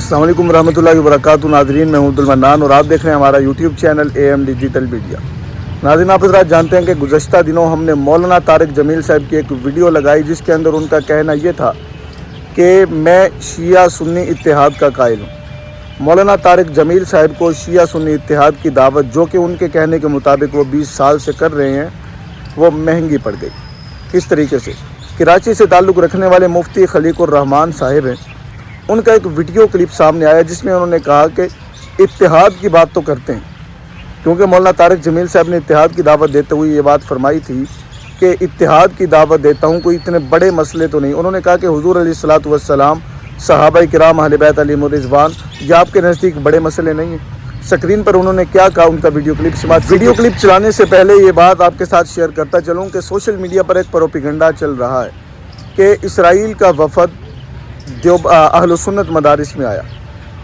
अस्सलाम वालेकुम रहमतुल्लाहि व बरकातुहू। नाज़रीन, मैं हूं अब्दुल मन्नान और आप देख रहे हैं हमारा YouTube channel AM digital media. नाज़रीन, आप हज़रात जानते हैं कि गुज़श्ता दिनों हमने मौलाना तारिक जमील साहब की एक वीडियो लगाई जिसके अंदर उनका कहना ये था कि मैं शिया सुन्नी इत्तेहाद का कायल हूँ। मौलाना तारिक जमील साहब को शिया सुन्नी इत्तेहाद की दावत, जो कि उनके कहने के मुताबिक वो 20 साल से कर रहे हैं, वो महंगी पड़ गई। किस तरीके से? कराची से ताल्लुक़ रखने वाले मुफ्ती खलीकुर रहमान साहिब हैं, उनका एक वीडियो क्लिप सामने आया जिसमें उन्होंने कहा कि इत्तेहाद की बात तो करते हैं, क्योंकि मौलाना तारिक जमील साहब ने इत्तेहाद की दावत देते हुए ये बात फरमाई थी कि इत्तेहाद की दावत देता हूँ, कोई इतने बड़े मसले तो नहीं। उन्होंने कहा कि हुजूर अलैहिस्सलातु वस्सलाम, सहाबा किराम, अहले बैत अलैहिमुर रिज़वान, ये आपके नज़दीक बड़े मसले नहीं हैं। स्क्रीन पर उन्होंने क्या कहा, उनका वीडियो क्लिप समाप्त। वीडियो क्लिप चलाने से पहले ये बात आपके साथ शेयर करता चलूँ कि सोशल मीडिया पर एक प्रोपेगेंडा चल रहा है कि इसराइल का वफद अहले सुन्नत मदारिस में आया।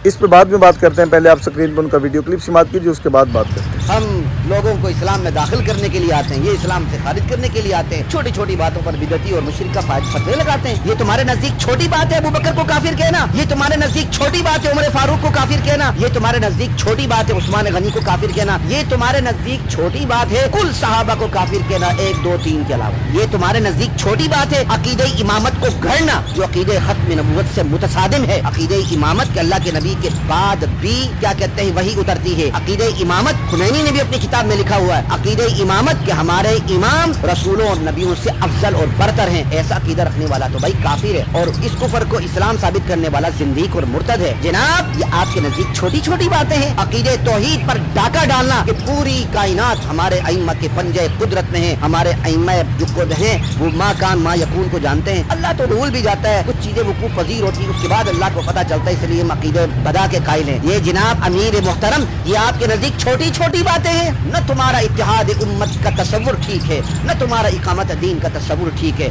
इस पर बाद में बात करते हैं, पहले आप स्क्रीन पर उनका वीडियो क्लिप समाप्त कीजिए, उसके बाद बात करते हैं। हम लोगों को इस्लाम में दाखिल करने के लिए आते हैं, ये इस्लाम से खारिज करने के लिए आते हैं। छोटी छोटी बातों पर बिदअती और मुशरिका फतवे लगाते हैं। ये तुम्हारे नजदीक छोटी बात है अबू बकर को काफिर कहना, ये तुम्हारे नजदीक छोटी बात है उमर फारूक को काफिर कहना, ये तुम्हारे नजदीक छोटी बात है उस्मान गनी को काफिर कहना, ये तुम्हारे नजदीक छोटी बात है कुल सहाबा को काफिर कहना, 1, 2, 3 के अलावा। ये तुम्हारे नजदीक छोटी बात है अकीदे इमामत को गढ़ना, जो अकीदे खत्म नबूवत से मुतसादिम है। अकीदे इमामत के अल्लाह के नबी के बाद भी क्या कहते हैं, वही उतरती है। अकीदे इमामत खुमैनी ने भी अपनी किताब में लिखा हुआ है, अकीदे इमामत के हमारे इमाम रसूलों और नबियों से अफजल और बरतर हैं। ऐसा अकीदा रखने वाला तो भाई काफिर है, और इस कुफर को इस्लाम साबित करने वाला जिंदीक और मुर्तद है। जनाब, ये आपके नजदीक छोटी छोटी बातें हैं। अकीदे तौहीद पर डाका डालना कि पूरी कायनात हमारे अइम्मा के पंजे कुदरत में है, हमारे अइम्मा जो खुद हैं वो मा कान मा यकून को जानते हैं। अल्लाह तो भूल भी जाता है, कुछ चीजें वकूफ पजीर होती है, उसके बाद अल्लाह को पता चलता है, इसलिए हम अकीदे बदा के कायल हैं। ये जनाब अमीर मोहतरम, ये आपके नजदीक छोटी छोटी बातें हैं। न तुम्हारा इत्तेहाद उम्मत का तस्वुर ठीक है, न तुम्हारा इकामत दीन का तस्वुर ठीक है।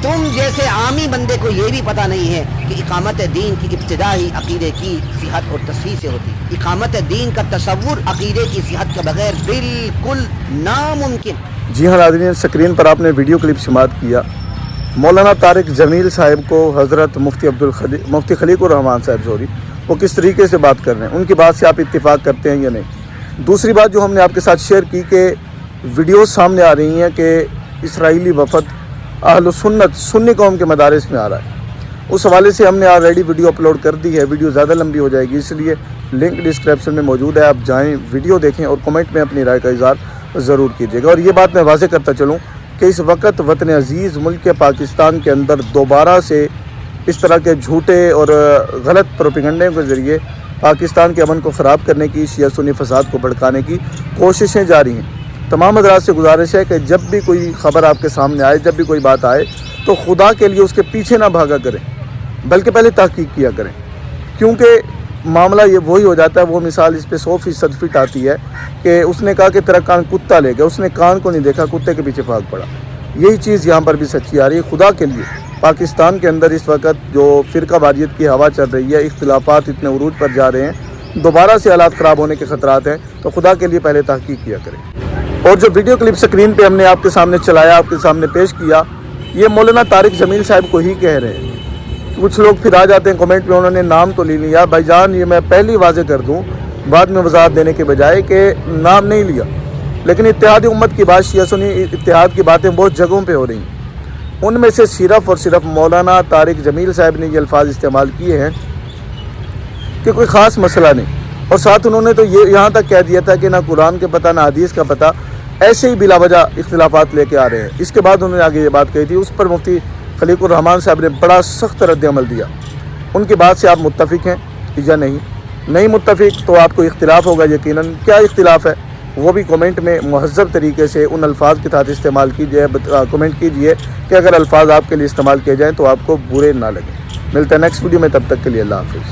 तुम जैसे आमी बंदे को ये भी पता नहीं है कि इकामत दीन की इब्तिदा ही अकीदे की सिहत और तस्हीह से होती है। इकामत दीन का तस्वुर अकीदे की सिहत के बगैर बिल्कुल नामुमकिन। जी हाँ नाज़रीन, स्क्रीन पर आपने वीडियो क्लिप समाप्त किया। मौलाना तारिक जमील साहब को हज़रत मुफ्ती खलीकुर रहमान साहब वो किस तरीके से बात कर रहे हैं, उनकी बात से आप इत्तिफाक करते हैं या नहीं। दूसरी बात जो हमने आपके साथ शेयर की कि वीडियो सामने आ रही हैं कि इसराइली वफद अहले सुन्नत सुन्नी कौम के मदारिस में आ रहा है। उस हवाले से हमने ऑलरेडी वीडियो अपलोड कर दी है। वीडियो ज़्यादा लंबी हो जाएगी, इसलिए लिंक डिस्क्रिप्शन में मौजूद है, आप जाएँ, वीडियो देखें और कमेंट में अपनी राय का इज़हार ज़रूर कीजिएगा। और ये बात मैं वाज़ेह करता चलूँ कि इस वक्त वतन अज़ीज़ मुल्क पाकिस्तान के अंदर दोबारा से इस तरह के झूठे और गलत प्रोपेगेंडे के ज़रिए पाकिस्तान के अमन को ख़राब करने की, शिया सुन्नी फसाद को भड़काने की कोशिशें जारी हैं। तमाम हज़रात से गुजारिश है कि जब भी कोई ख़बर आपके सामने आए, जब भी कोई बात आए, तो खुदा के लिए उसके पीछे ना भागा करें, बल्कि पहले तहकीक किया करें, क्योंकि मामला ये वही हो जाता है। वो मिसाल इस पर 100% फिट आती है कि उसने कहा कि तेरा कान कुत्ता ले गया, उसने कान को नहीं देखा, कुत्ते के पीछे भाग पड़ा। यही चीज़ यहाँ पर भी सच्ची आ रही है। खुदा के लिए पाकिस्तान के अंदर इस वक्त जो फ़िरका वारियत की हवा चल रही है, इख्तिलाफ़ात इतने उरूज पर जा रहे हैं, दोबारा से हालात ख़राब होने के ख़तरात हैं, तो खुदा के लिए पहले तहकीक किया करें। और जो वीडियो क्लिप स्क्रीन पे हमने आपके सामने चलाया, आपके सामने पेश किया, ये मौलाना तारिक जमील साहब को ही कह रहे हैं। कुछ लोग फिर आ जाते हैं कमेंट में, उन्होंने नाम तो ले लिया। भाईजान, ये मैं पहली वाज़ेह कर दूँ, बाद में वजाहत देने के बजाय, कि नाम नहीं लिया, लेकिन इत्तेहाद उम्मत की बात, शिया सुन्नी इत्तेहाद की बातें बहुत जगहों पर हो रही हैं। उनमें से सिर्फ़ और सिर्फ मौलाना तारिक जमील साहब ने ये अल्फाज इस्तेमाल किए हैं कि कोई ख़ास मसला नहीं, और साथ उन्होंने तो ये यहाँ तक कह दिया था कि ना कुरान के पता ना हदीस का पता, ऐसे ही बिला वजह इख्तिलाफ़ात लेके आ रहे हैं। इसके बाद उन्होंने आगे ये बात कही थी, उस पर मुफ्ती खलीकुर रहमान साहब ने बड़ा सख्त रद्द अमल दिया। उनकी बात से आप मुत्तफ़िक हैं या नहीं मुत्तफ़िक, तो आपको इख्तिलाफ़ होगा यकीनन। क्या इख्तिलाफ़ है वो भी कमेंट में मुहज़्ज़ब तरीके से उन अल्फाज के साथ इस्तेमाल कीजिए। कमेंट कीजिए कि अगर अल्फाज आपके लिए इस्तेमाल किए जाएँ तो आपको बुरे ना लगें। मिलते हैं नेक्स्ट वीडियो में, तब तक के लिए अल्लाह हाफ़िज़।